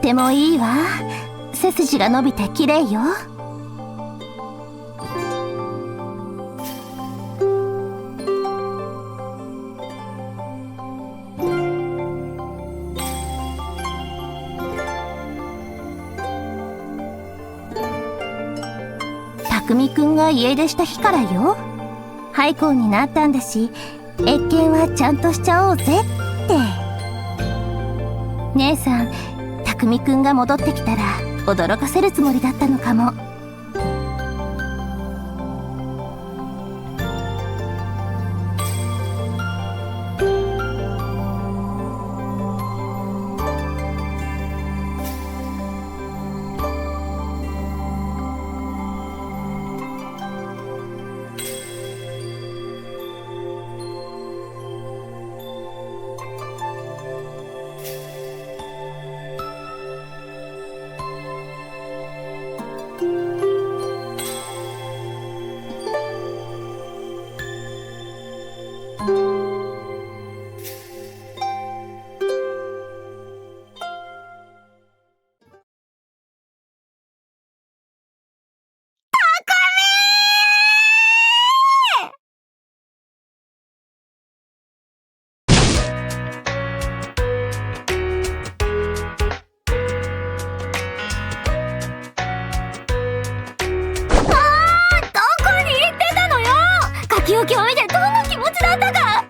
てもいいわ。背筋が伸びて綺麗よ。匠くんが家出した日からよ。廃校になったんだし、謁見はちゃんとしちゃおうぜって。姉さん、匠くんが戻ってきたら驚かせるつもりだったのかも。書き置きを見てどんな気持ちだったか。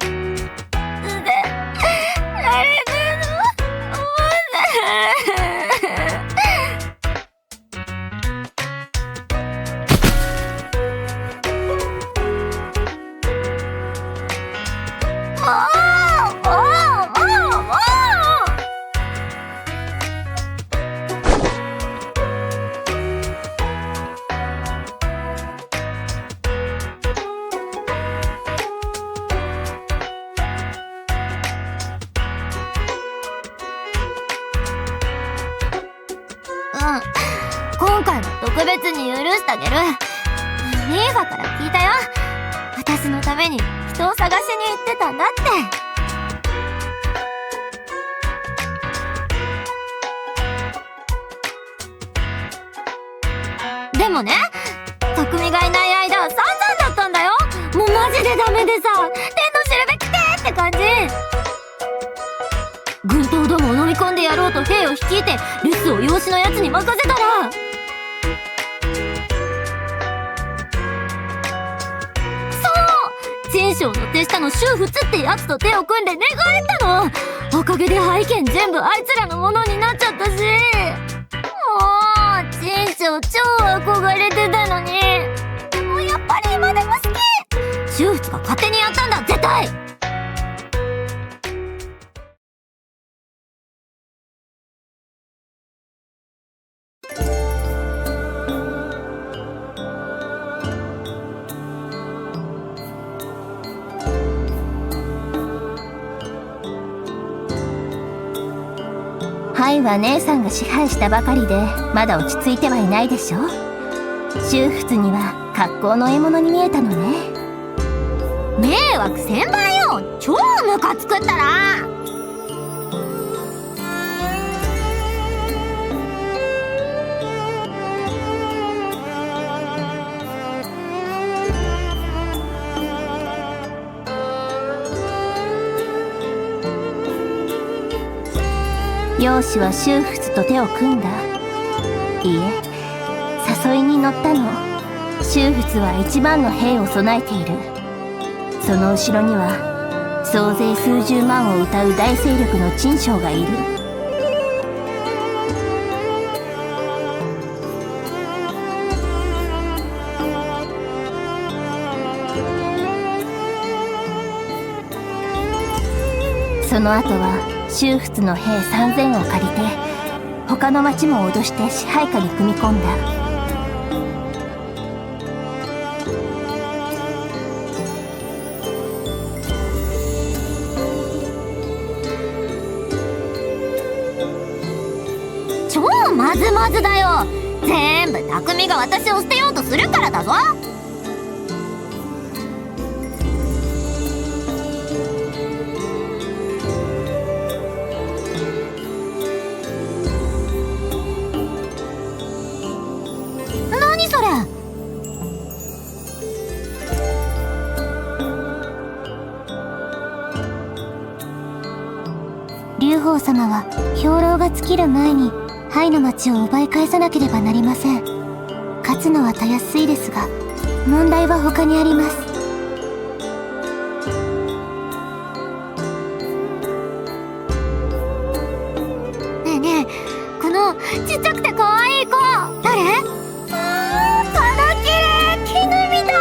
今回は特別に許してあげる。ミーファから聞いたよ。私のために人を探しに行ってたんだって。でもね、匠がいない間は散々だったんだよ。もうマジでダメでさ、天の知るべきって感じ。軍刀どもを飲み込んでやろうと兵を率いて留守を養子のやつに任せたら、陳将の手下の修仏ってやつと手を組んで寝返ったの。おかげで拝見全部あいつらのものになっちゃったし。もう陳将超憧れてたのに。でもやっぱり今でも好き。修仏が勝手にやったんだ絶対。ハイは姉さんが支配したばかりでまだ落ち着いてはいないでしょ。修仏には格好の獲物に見えたのね。迷惑千倍よ。超ムカつくったら。養子は修仏と手を組んだ。いいえ、誘いに乗ったの。修仏は一番の兵を備えている。その後ろには総勢数十万を歌う大勢力の陳将がいる。その後は修仏の兵3000を借りて他の町も脅して支配下に組み込んだ。超まずまずだよ。全部匠が私を捨てようとするからだぞ。王様は兵糧が尽きる前にハイの町を奪い返さなければなりません。勝つのはたやすいですが、問題は他にあります。ねえねえ、このちっちゃくて可愛い子誰？肌綺麗、絹みたい。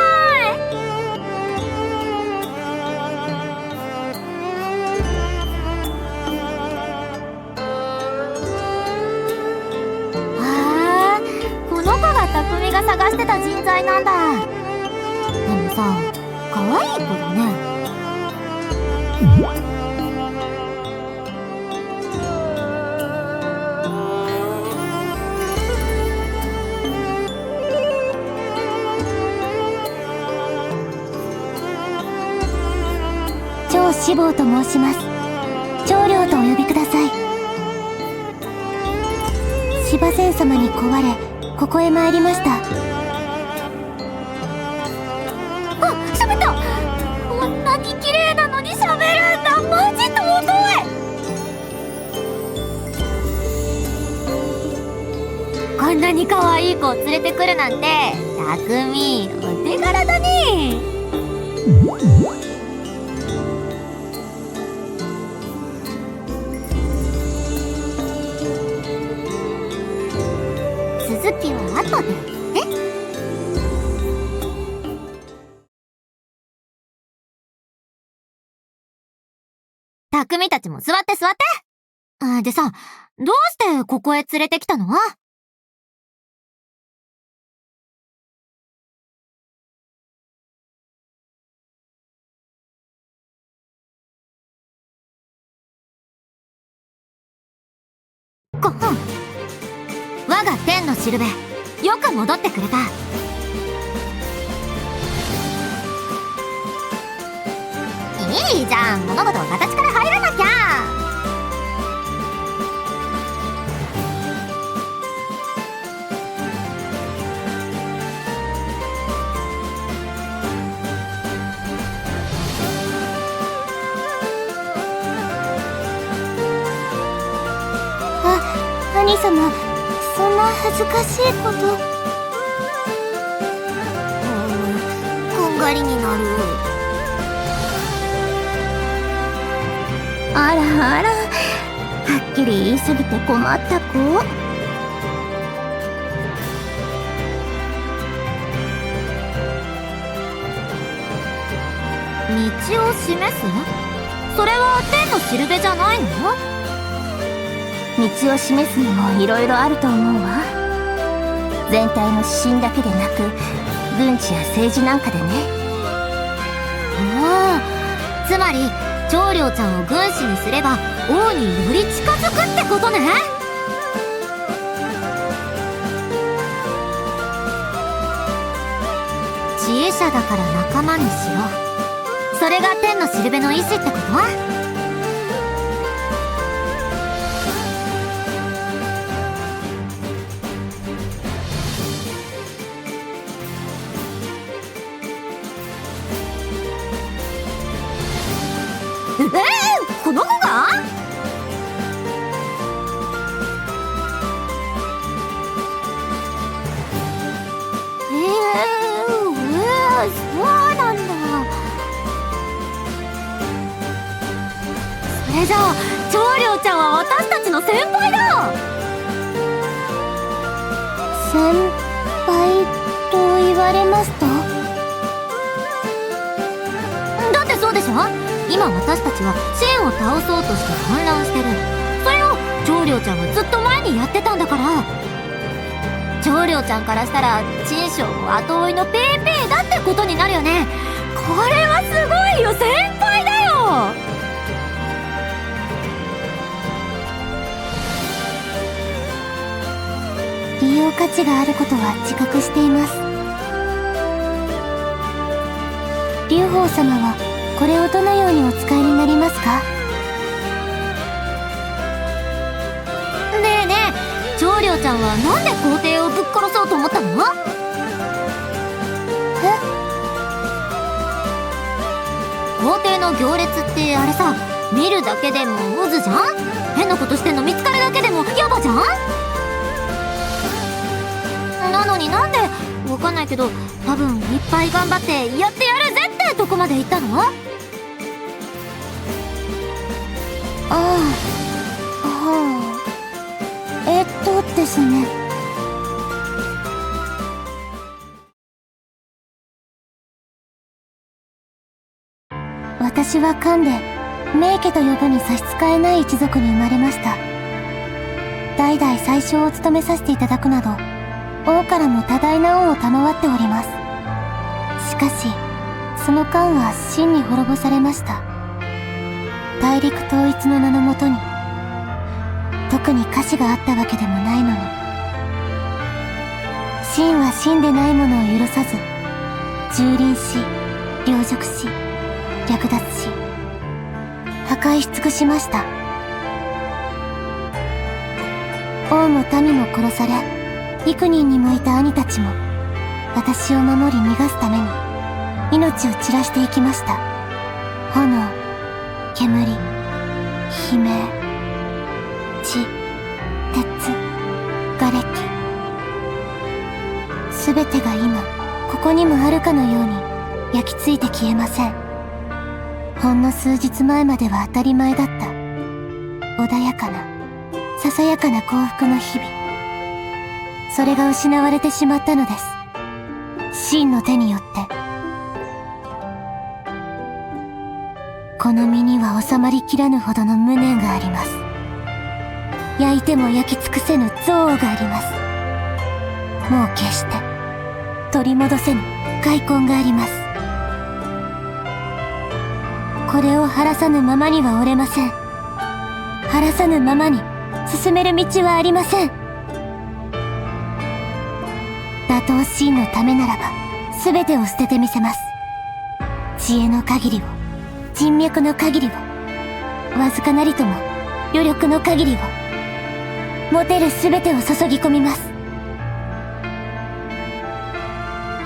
匠が探してた人材なんだ。でもさ、可愛い子だね。長志望と申します。長領とお呼びください。芝仙様に請われここへ参りました。あ、喋った。こんなに綺麗なのに喋るんだ。マジ尊い。こんなに可愛い子を連れてくるなんて、匠お手柄だね。続きは後でね。匠たちも座って座って。でさ、どうしてここへ連れてきたの？ごはん。我が天のしるべ、よく戻ってくれた。いいじゃん、物事は形から入らなきゃ。兄様、そんな恥ずかしいこと。こんがりになる。あらあら、はっきり言いすぎて困った子。道を示す？それは天のしるべじゃないの？道を示すにもいろいろあると思うわ。全体の指針だけでなく、軍事や政治なんかでね。つまり長領ちゃんを軍師にすれば王により近づくってことね。知恵者だから仲間にしろ。それが天のしるべの意志ってこと？この子が？そうなんだ。それじゃあ長領ちゃんは私たちの先輩だ。先輩と言われますと？だってそうでしょ。今私たちはシェーンを倒そうとして反乱してる。それを長領ちゃんはずっと前にやってたんだから。長領ちゃんからしたら陳将も後追いのペーペーだってことになるよね。これはすごいよ、先輩だよ。利用価値があることは自覚しています。劉邦様はこれをどのようにお使いになりますか？ねえねえ、長領ちゃんはなんで皇帝をぶっ殺そうと思ったの？皇帝の行列ってあれさ、見るだけでも渦じゃん？変なことしてんの見つかるだけでもヤバじゃん。なのになんでわかんないけど、多分いっぱい頑張ってやってやるぜってとこまで行ったの？ですね。私は漢で名家と呼ぶに差し支えない一族に生まれました。代々宰相を務めさせていただくなど、王からも多大な恩を賜っております。しかしその漢は真に滅ぼされました。大陸統一の名のもとに、特に瑕疵があったわけでもないのに、真は真でないものを許さず、蹂躙し、陵辱し、略奪し、破壊し尽くしました。王も民も殺され、幾人にもいた兄たちも私を守り逃がすために命を散らしていきました。炎、煙、悲鳴、血、鉄、瓦礫、すべてが今ここにもあるかのように焼き付いて消えません。ほんの数日前までは当たり前だった穏やかなささやかな幸福の日々、それが失われてしまったのです。真の手によって。この身には収まりきらぬほどの無念があります。焼いても焼き尽くせぬ憎悪があります。もう決して取り戻せぬ悔恨があります。これを晴らさぬままには折れません。晴らさぬままに進める道はありません。打倒真のためならば全てを捨ててみせます。知恵の限りを、人脈の限りを、わずかなりとも余力の限りを、持てる全てを注ぎ込みます。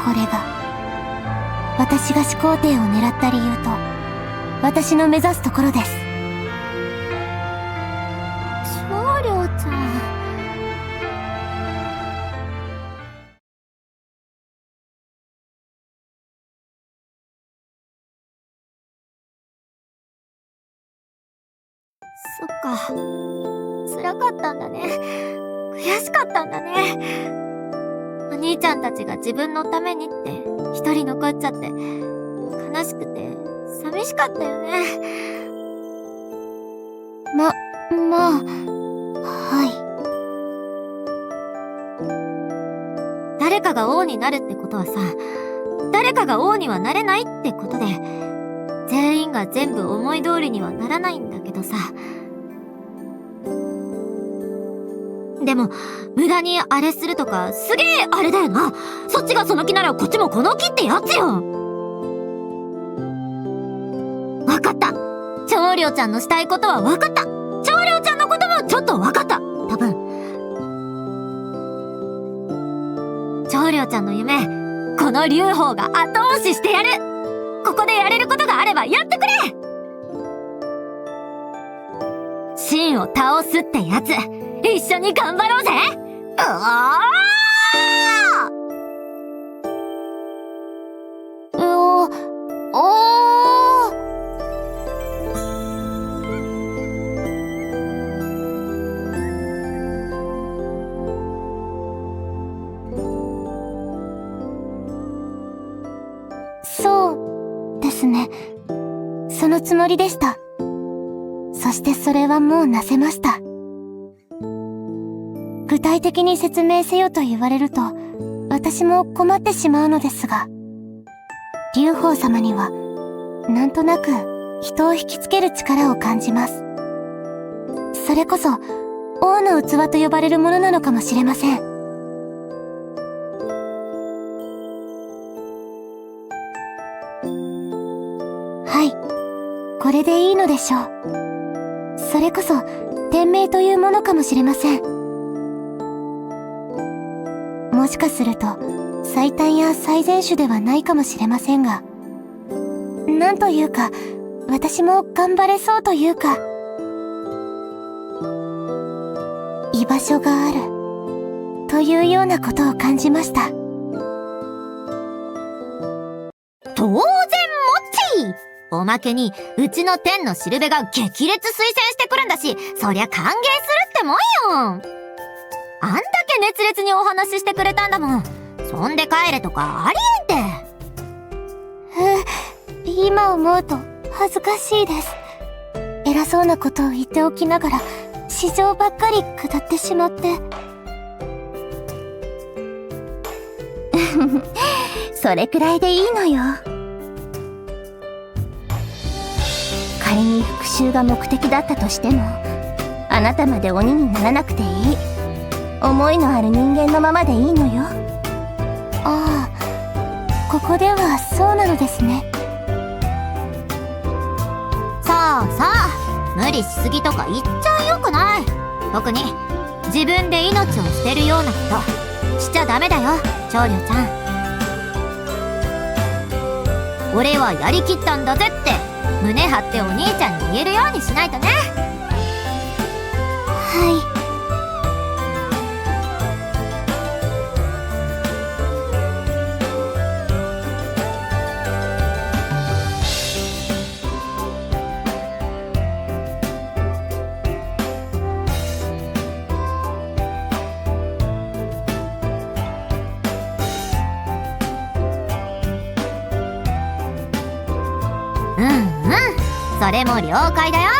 これが私が始皇帝を狙った理由と私の目指すところです。長領ちゃん、そっか、辛かったんだね。悔しかったんだね。お兄ちゃんたちが自分のためにって一人残っちゃって悲しくて寂しかったよね。はい。誰かが王になるってことはさ、誰かが王にはなれないってことで、全員が全部思い通りにはならないんだけどさ。でも無駄にあれするとかすげえあれだよな。そっちがその気ならこっちもこの気ってやつよ。わかった。長領ちゃんのしたいことはわかった。長領ちゃんのこともちょっとわかった。多分長領ちゃんの夢、この劉邦が後押ししてやる。ここでやれることがあればやってくれ。秦を倒すってやつ、一緒に頑張ろうぜ。そうですね。そのつもりでした。そしてそれはもうなせました。具体的に説明せよと言われると私も困ってしまうのですが、劉邦様にはなんとなく人を引きつける力を感じます。それこそ王の器と呼ばれるものなのかもしれません。はい、これでいいのでしょう。それこそ天命というものかもしれません。もしかすると最短や最善手ではないかもしれませんが、なんというか私も頑張れそうというか、居場所があるというようなことを感じました。当然もっちおまけにうちの天のしるべが激烈推薦してくるんだし、そりゃ歓迎するってもんよ。あんだけ熱烈にお話ししてくれたんだもん。そんで帰れとかありえんって。今思うと恥ずかしいです。偉そうなことを言っておきながら市場ばっかり下ってしまって。それくらいでいいのよ。仮に復讐が目的だったとしても、あなたまで鬼にならなくていい。思いのある人間のままでいいのよ。ああ、ここではそうなのですね。さあさあ、無理しすぎとか言っちゃよくない。特に自分で命を捨てるようなことしちゃダメだよ、長領ちゃん。俺はやりきったんだぜって胸張ってお兄ちゃんに言えるようにしないとね。はい。それも了解だよ。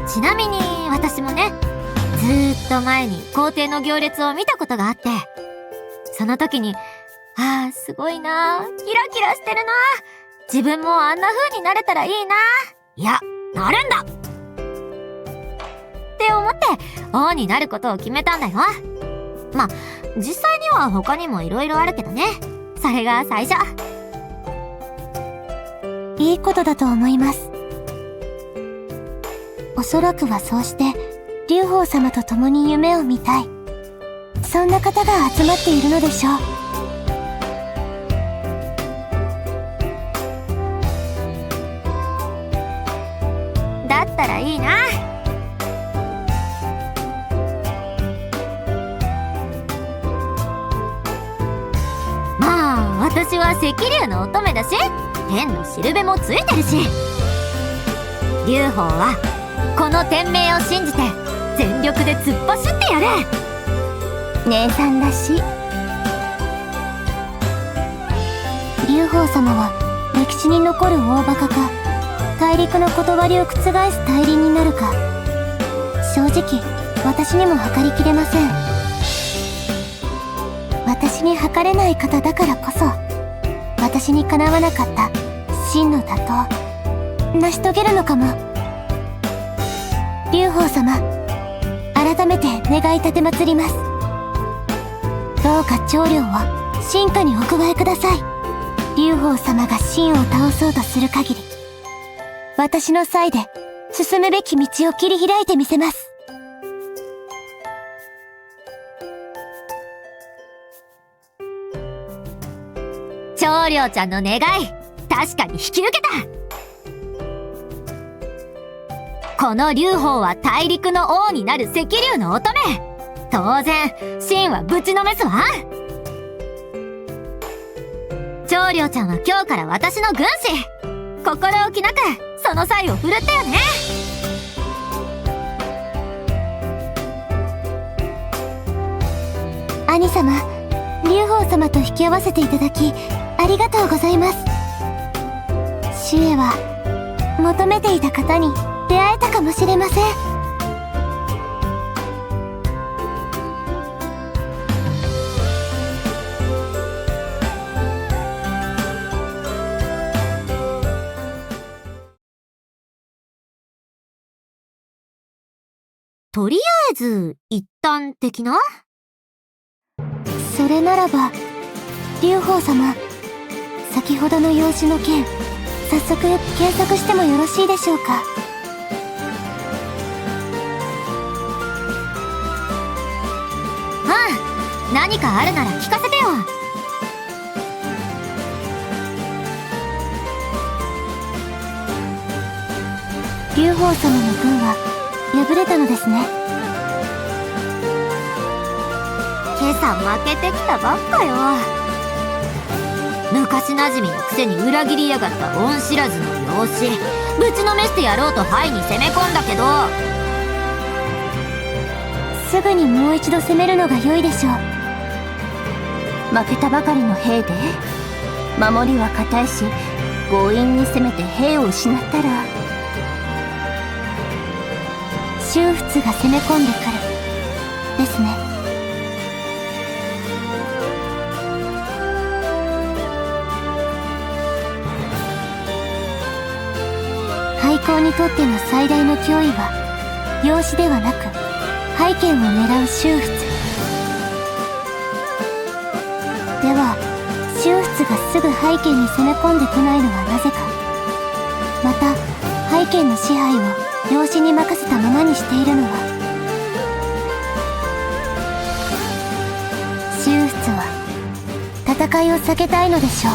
ちなみに私もね、ずーっと前に校庭の行列を見たことがあって、その時に、ああすごいなー、キラキラしてるなー、自分もあんな風になれたらいいなー、いやなるんだって思って王になることを決めたんだよ。まあ実際には他にも色々あるけどね、それが最初。いいことだと思います。おそらくはそうして劉邦様と共に夢を見たい、そんな方が集まっているのでしょう。だったらいいな。まあ私は赤龍の乙女だし、天のしるべもついてるし、劉邦はこの天命を信じて全力で突っ走ってやる。姉さんらしい。劉邦様は歴史に残る大バカか、大陸の断りを覆す大輪になるか、正直私にも測りきれません。私に測れない方だからこそ、私にかなわなかった真の打倒成し遂げるのかも。劉邦様、改めて願い立てまつります。どうか長領を臣下にお加えください。劉邦様が秦を倒そうとする限り、私の際で進むべき道を切り開いてみせます。長領ちゃんの願い、確かに引き受けた。この劉邦は大陸の王になる赤龍の乙女、当然秦はぶちのめすわ。長領ちゃんは今日から私の軍師、心置きなくその際を振るったよね。兄様、劉邦様と引き合わせていただきありがとうございます。主へは求めていた方に出会えたかもしれません。とりあえず一旦的な。それならば劉邦様、先ほどの養子の件、早速検索してもよろしいでしょうか。何かあるなら聞かせてよ。劉邦様の軍は敗れたのですね。さ負けてきたばっかよ。昔なじみのくせに裏切りやがった恩知らずの養子、ぶちのめしてやろうとハイに攻め込んだけど、すぐにもう一度攻めるのが良いでしょう。負けたばかりの兵で守りは固いし、強引に攻めて兵を失ったら宗仏が攻め込んでくるですね。廃校にとっての最大の脅威は養子ではなく拝剣を狙う宗仏では、宗仏がすぐ拝剣に攻め込んでこないのはなぜか。また拝剣の支配を養子に任せたままにしているのは、宗仏は戦いを避けたいのでしょう。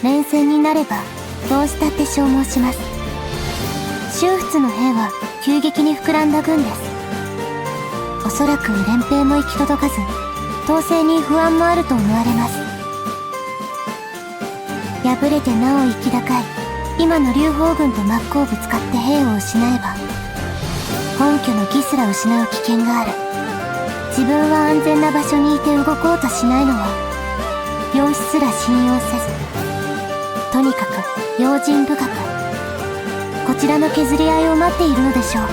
連戦になればどうしたって消耗します。宗仏の兵は急激に膨らんだ軍です。おそらく連兵も行き届かず、統制に不安もあると思われます。敗れてなお生き高い今の劉邦軍と真っ向ぶつかって兵を失えば、本拠の義すら失う危険がある。自分は安全な場所にいて動こうとしないのは養子すら信用せず、とにかく用心深くこちらの削り合いを待っているのでしょう。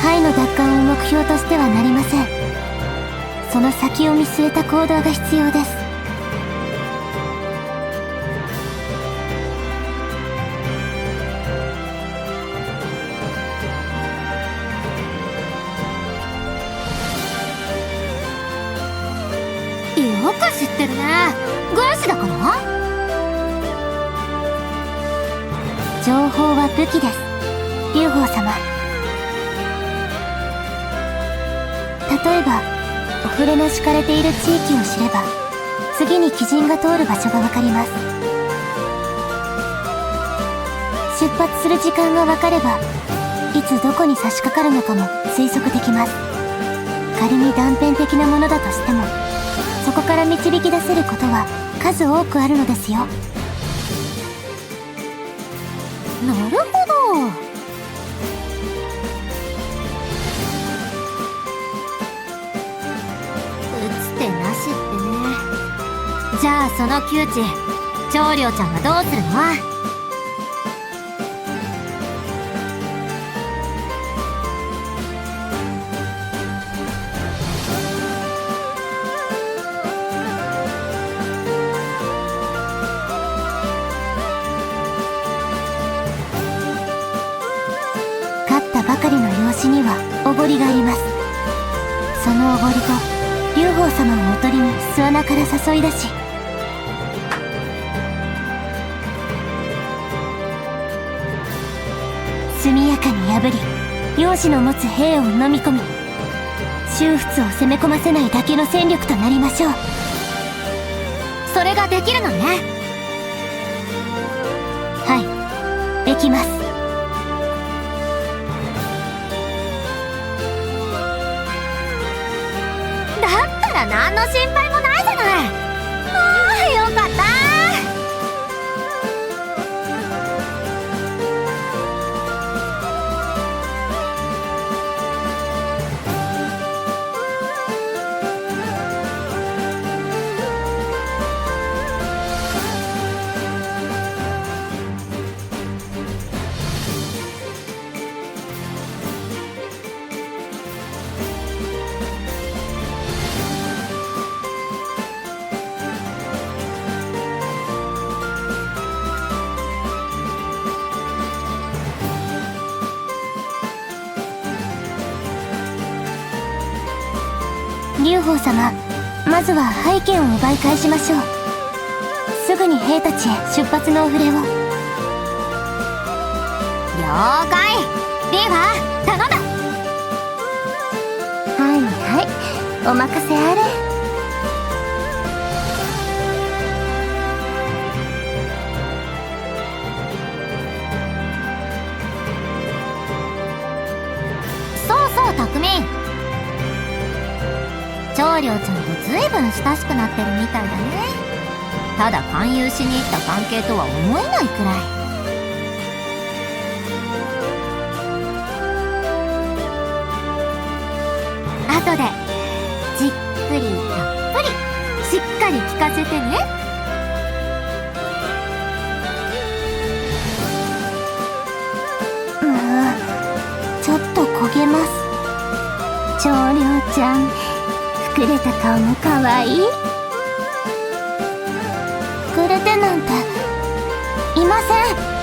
ハイの奪還を目標としてはなりません。その先を見据えた行動が必要です。よく知ってるね。軍師だから？情報は武器です、劉邦様。例えばお触れの敷かれている地域を知れば、次に鬼人が通る場所がわかります。出発する時間がわかれば、いつどこに差し掛かるのかも推測できます。仮に断片的なものだとしても、そこから導き出せることは数多くあるのですよ。なるほど。打つ手なしってね。じゃあその窮地、長領ちゃんはどうするの？ばかりの養子にはおごりがあります。そのおごりと劉邦様をおとりに巣穴から誘い出し、速やかに破り養子の持つ兵を飲み込み、宗仏を攻め込ませないだけの戦力となりましょう。それができるのね。はい、できます。何の心配もないじゃない。ああ、よかった。劉邦様、まずは拝剣を奪い返しましょう。すぐに兵たちへ出発のお触れを。了解。リーファー、頼んだ。はいはい、お任せあれ。そうそう、拓民。長寮ちゃんとずいぶん親しくなってるみたいだね。ただ勧誘しに行った関係とは思えないくらい。後でじっくりたっぷりしっかり聞かせてね。ちょっと焦げます。長寮ちゃん、膨れた顔もかわいい。膨れてなんていません。